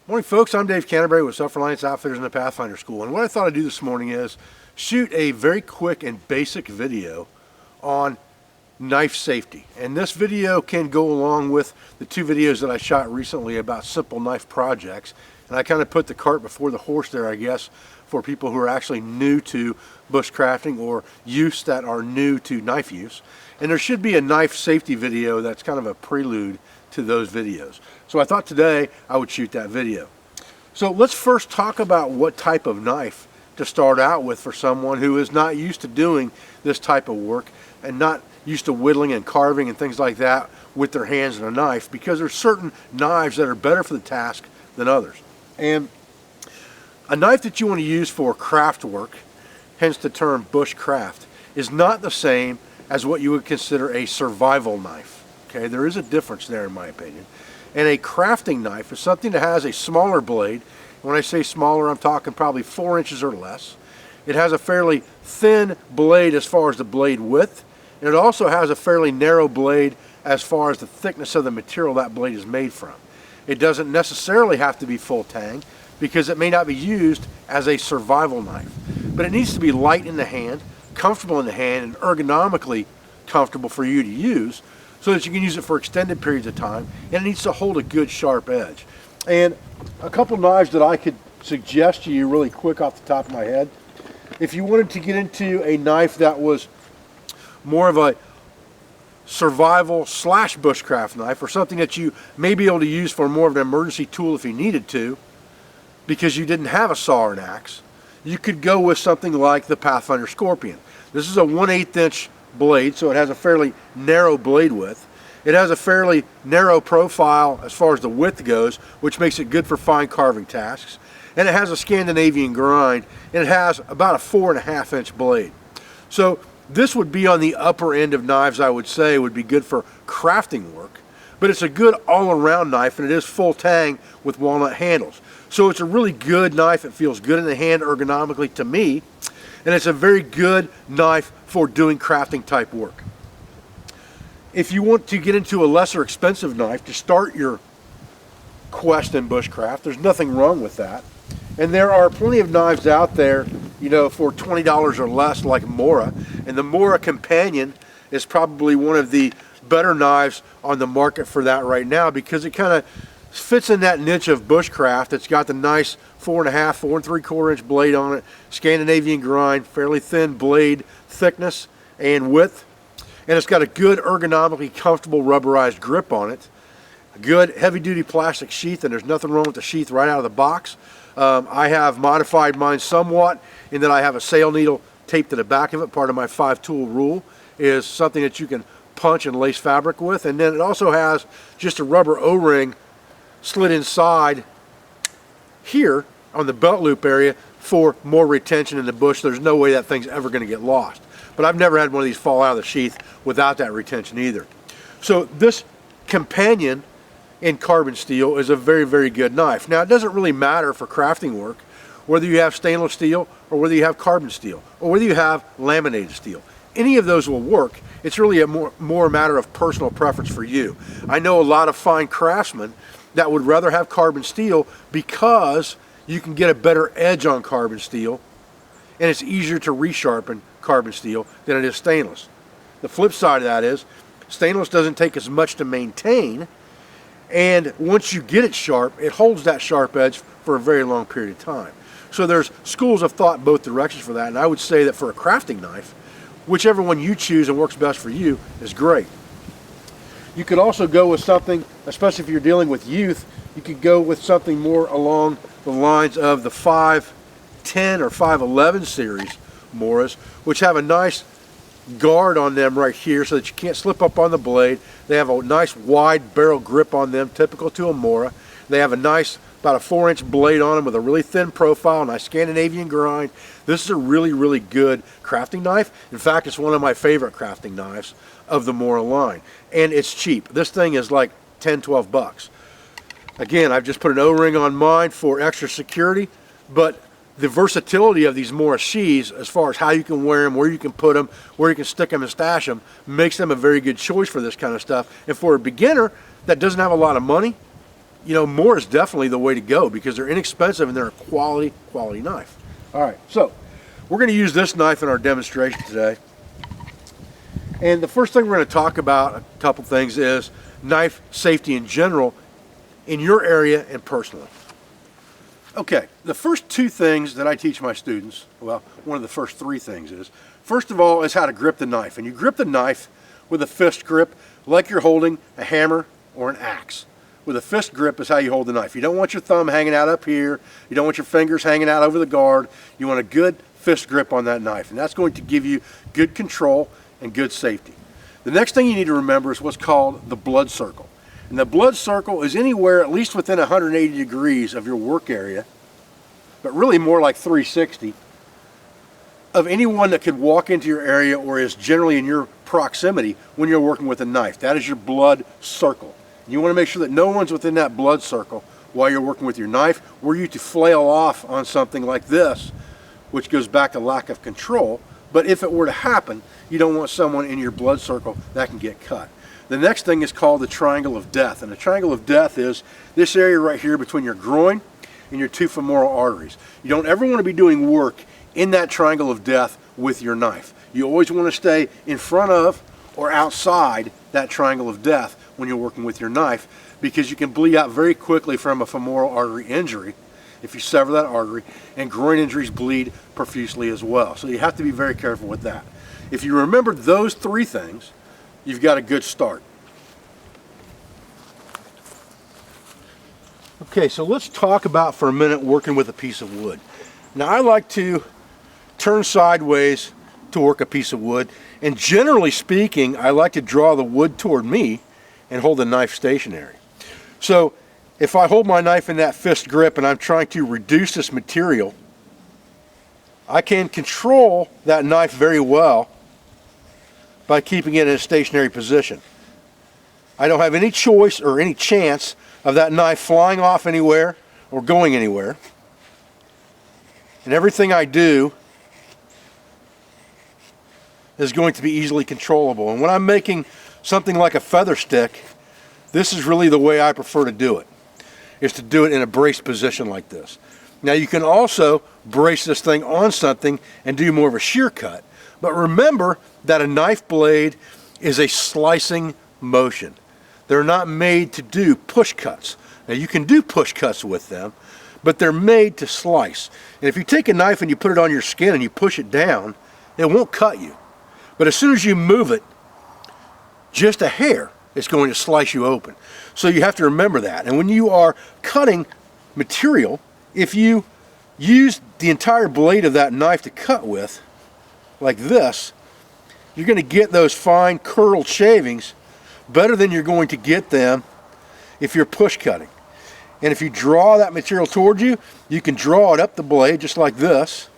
Morning folks, I'm Dave Canterbury with Self-Reliance Outfitters in the Pathfinder School, and what I thought I'd do this morning is shoot a very quick and basic video on knife safety. And this video can go along with the two videos that I shot recently about simple knife projects, and I kind of put the cart before the horse there, I guess, for people who are actually new to bushcrafting or use that are new to knife use. And there should be a knife safety video that's kind of a prelude to those videos. So I thought today I would shoot that video. So let's first talk about what type of knife to start out with for someone who is not used to doing this type of work and not used to whittling and carving and things like that with their hands and a knife, because there's certain knives that are better for the task than others. And a knife that you want to use for craft work, hence the term bushcraft, is not the same as what you would consider a survival knife. Okay, there is a difference there in my opinion. And a crafting knife is something that has a smaller blade. When I say smaller, I'm talking probably 4 inches or less. It has a fairly thin blade as far as the blade width, and it also has a fairly narrow blade as far as the thickness of the material that blade is made from. It doesn't necessarily have to be full tang, because it may not be used as a survival knife. But it needs to be light in the hand, comfortable in the hand, and ergonomically comfortable for you to use, so that you can use it for extended periods of time, and it needs to hold a good sharp edge. And a couple knives that I could suggest to you really quick off the top of my head, if you wanted to get into a knife that was more of a survival slash bushcraft knife, or something that you may be able to use for more of an emergency tool if you needed to, because you didn't have a saw or an axe, you could go with something like the Pathfinder Scorpion. This is a 1/8 inch blade, so it has a fairly narrow blade width. It has a fairly narrow profile as far as the width goes, which makes it good for fine carving tasks. And it has a Scandinavian grind, and it has about a 4.5 inch blade. So this would be on the upper end of knives, I would say, would be good for crafting work. But it's a good all-around knife, and it is full tang with walnut handles. So it's a really good knife. It feels good in the hand ergonomically to me, and it's a very good knife for doing crafting type work. If you want to get into a lesser expensive knife to start your quest in bushcraft, there's nothing wrong with that. And there are plenty of knives out there, you know, for $20 or less, like Mora. And the Mora Companion is probably one of the better knives on the market for that right now, because it kind of fits in that niche of bushcraft. It's got the nice 4.5, 4 3/4 inch blade on it, Scandinavian grind, fairly thin blade thickness and width, and it's got a good ergonomically comfortable rubberized grip on it, a good heavy duty plastic sheath, and there's nothing wrong with the sheath right out of the box. I have modified mine somewhat in that I have a sail needle taped to the back of it. Part of my 5-tool rule is something that you can punch and lace fabric with, and then it also has just a rubber O-ring slid inside here on the belt loop area for more retention in the bush. There's no way that thing's ever going to get lost. But I've never had one of these fall out of the sheath without that retention either. So this Companion in carbon steel is a very, very good knife. Now, it doesn't really matter for crafting work whether you have stainless steel or whether you have carbon steel or whether you have laminated steel. Any of those will work. It's really a more a matter of personal preference for you. I know a lot of fine craftsmen that would rather have carbon steel because you can get a better edge on carbon steel, and it's easier to resharpen carbon steel than it is stainless. The flip side of that is stainless doesn't take as much to maintain, and once you get it sharp, it holds that sharp edge for a very long period of time. So there's schools of thought both directions for that, and I would say that for a crafting knife, whichever one you choose and works best for you is great. You could also go with something, especially if you're dealing with youth, you could go with something more along the lines of the 510 or 511 series Moras, which have a nice guard on them right here so that you can't slip up on the blade. They have a nice wide barrel grip on them, typical to a Mora. They have a nice, about a 4-inch blade on them with a really thin profile, nice Scandinavian grind. This is a really, really good crafting knife. In fact, it's one of my favorite crafting knives of the Mora line, and it's cheap. This thing is like 10, 12 bucks. Again, I've just put an O-ring on mine for extra security, but the versatility of these Mora sheaths, as far as how you can wear them, where you can put them, where you can stick them and stash them, makes them a very good choice for this kind of stuff. And for a beginner that doesn't have a lot of money, you know, more is definitely the way to go because they're inexpensive and they're a quality knife. All right, so we're going to use this knife in our demonstration today. And the first thing we're going to talk about, a couple things, is knife safety in general in your area and personally. Okay, the first two things that I teach my students, well, one of the first three things is, first of all, is how to grip the knife. And you grip the knife with a fist grip like you're holding a hammer or an axe. With a fist grip is how you hold the knife. You don't want your thumb hanging out up here. You don't want your fingers hanging out over the guard. You want a good fist grip on that knife, and that's going to give you good control and good safety. The next thing you need to remember is what's called the blood circle. And the blood circle is anywhere at least within 180 degrees of your work area, but really more like 360, of anyone that could walk into your area or is generally in your proximity when you're working with a knife. That is your blood circle. And you want to make sure that no one's within that blood circle while you're working with your knife. Were you to flail off on something like this, which goes back to lack of control, but if it were to happen, you don't want someone in your blood circle that can get cut. The next thing is called the triangle of death, and the triangle of death is this area right here between your groin and your two femoral arteries. You don't ever want to be doing work in that triangle of death with your knife. You always want to stay in front of or outside that triangle of death when you're working with your knife, because you can bleed out very quickly from a femoral artery injury if you sever that artery, and groin injuries bleed profusely as well. So you have to be very careful with that. If you remember those three things, you've got a good start. Okay, so let's talk about for a minute working with a piece of wood. Now I like to turn sideways to work a piece of wood, and generally speaking, I like to draw the wood toward me and hold the knife stationary. So if I hold my knife in that fist grip and I'm trying to reduce this material, I can control that knife very well by keeping it in a stationary position. I don't have any choice or any chance of that knife flying off anywhere or going anywhere. And everything I do is going to be easily controllable. And when I'm making something like a feather stick, this is really the way I prefer to do it, is to do it in a braced position like this. Now you can also brace this thing on something and do more of a shear cut, but remember that a knife blade is a slicing motion. They're not made to do push cuts. Now you can do push cuts with them, but they're made to slice. And if you take a knife and you put it on your skin and you push it down, it won't cut you. But as soon as you move it just a hair, it's going to slice you open. So you have to remember that. And when you are cutting material, if you use the entire blade of that knife to cut with, like this, you're going to get those fine curled shavings better than you're going to get them if you're push cutting. And if you draw that material towards you, you can draw it up the blade just like this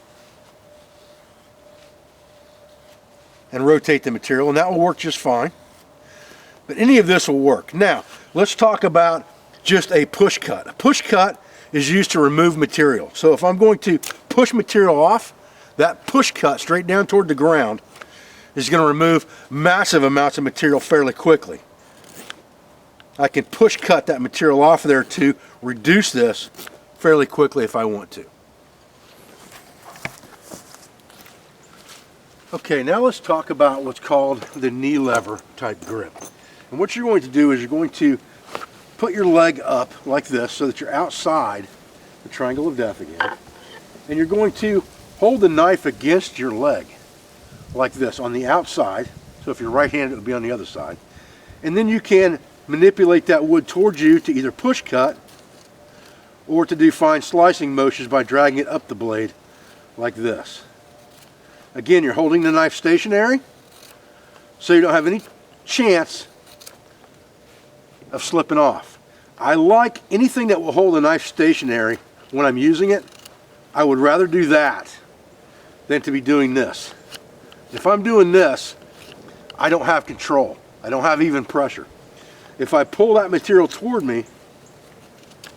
and rotate the material, and that will work just fine. But any of this will work. Now, let's talk about just a push cut. A push cut is used to remove material. So if I'm going to push material off, that push cut straight down toward the ground is going to remove massive amounts of material fairly quickly. I can push cut that material off there to reduce this fairly quickly if I want to. Okay, now let's talk about what's called the knee lever type grip. And what you're going to do is you're going to put your leg up like this so that you're outside the triangle of death again. And you're going to hold the knife against your leg like this on the outside. So if you're right-handed, it would be on the other side. And then you can manipulate that wood towards you to either push cut or to do fine slicing motions by dragging it up the blade like this. Again, you're holding the knife stationary, so you don't have any chance of slipping off. I like anything that will hold the knife stationary when I'm using it. I would rather do that than to be doing this. If I'm doing this, I don't have control. I don't have even pressure. If I pull that material toward me,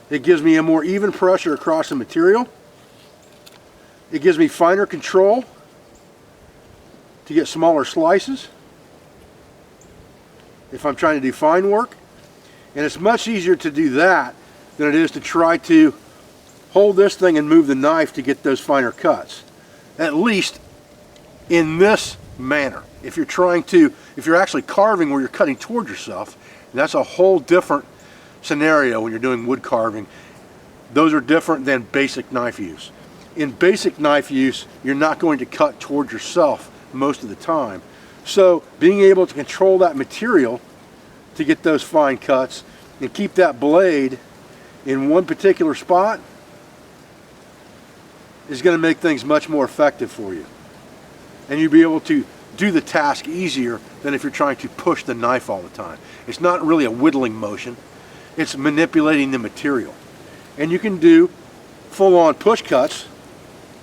it gives me a more even pressure across the material. It gives me finer control to get smaller slices if I'm trying to do fine work. And it's much easier to do that than it is to try to hold this thing and move the knife to get those finer cuts. At least in this manner. If you're actually carving where you're cutting towards yourself, that's a whole different scenario when you're doing wood carving. Those are different than basic knife use. In basic knife use, you're not going to cut towards yourself most of the time. So being able to control that material to get those fine cuts and keep that blade in one particular spot is going to make things much more effective for you. And you'll be able to do the task easier than if you're trying to push the knife all the time. It's not really a whittling motion, it's manipulating the material. And you can do full-on push cuts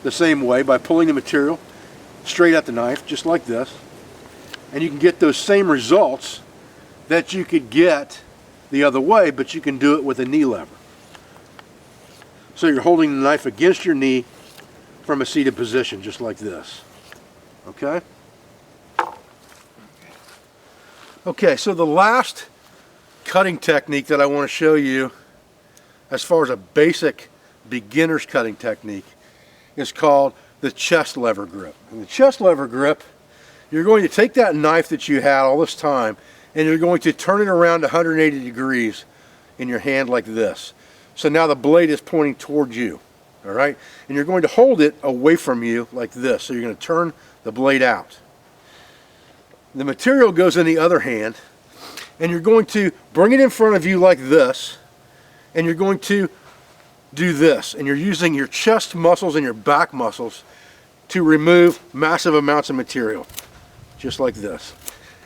the same way by pulling the material straight at the knife, just like this. And you can get those same results that you could get the other way, but you can do it with a knee lever. So you're holding the knife against your knee from a seated position, just like this. Okay? Okay, so the last cutting technique that I want to show you, as far as a basic beginner's cutting technique, is called the chest lever grip. And the chest lever grip, you're going to take that knife that you had all this time and you're going to turn it around 180 degrees in your hand like this. So now the blade is pointing towards you, all right? And you're going to hold it away from you like this. So you're going to turn the blade out. The material goes in the other hand and you're going to bring it in front of you like this, and you're going to do this, and you're using your chest muscles and your back muscles to remove massive amounts of material, just like this.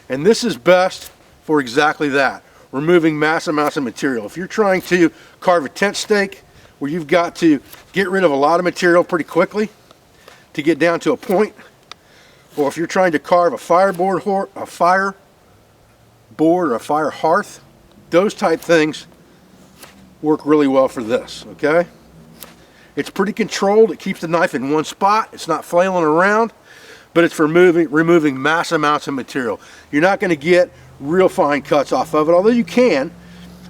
And this is best for exactly that, removing mass amounts of material. If you're trying to carve a tent stake where you've got to get rid of a lot of material pretty quickly to get down to a point, or if you're trying to carve a fireboard or a fire board or a fire hearth, those type things work really well for this, okay? It's pretty controlled. It keeps the knife in one spot. It's not flailing around, but it's for removing mass amounts of material. You're not going to get real fine cuts off of it, although you can.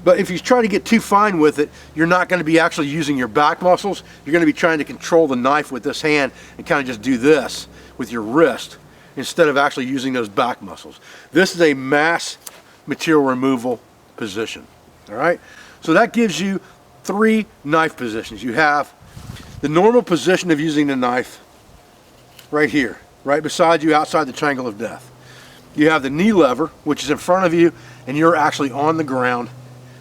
But if you try to get too fine with it, you're not going to be actually using your back muscles. You're going to be trying to control the knife with this hand and kind of just do this with your wrist instead of actually using those back muscles. This is a mass material removal position, all right? So that gives you 3 knife positions. You have the normal position of using the knife right here, right beside you outside the triangle of death. You have the knee lever, which is in front of you, and you're actually on the ground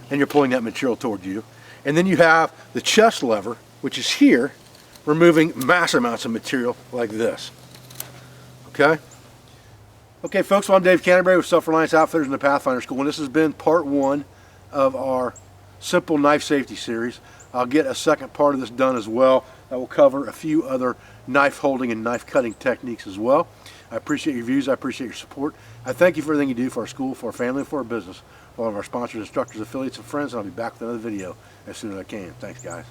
and you're pulling that material toward you. And then you have the chest lever, which is here, removing mass amounts of material like this. Okay? Okay, folks, well, I'm Dave Canterbury with Self-Reliance Outfitters in the Pathfinder School, and this has been part 1 of our simple knife safety series. I'll get a second part of this done as well that will cover a few other knife holding and knife cutting techniques as well. I appreciate your views. I appreciate your support. I thank you for everything you do for our school, for our family, and for our business, for all of our sponsors, instructors, affiliates, and friends. And I'll be back with another video as soon as I can. Thanks, guys.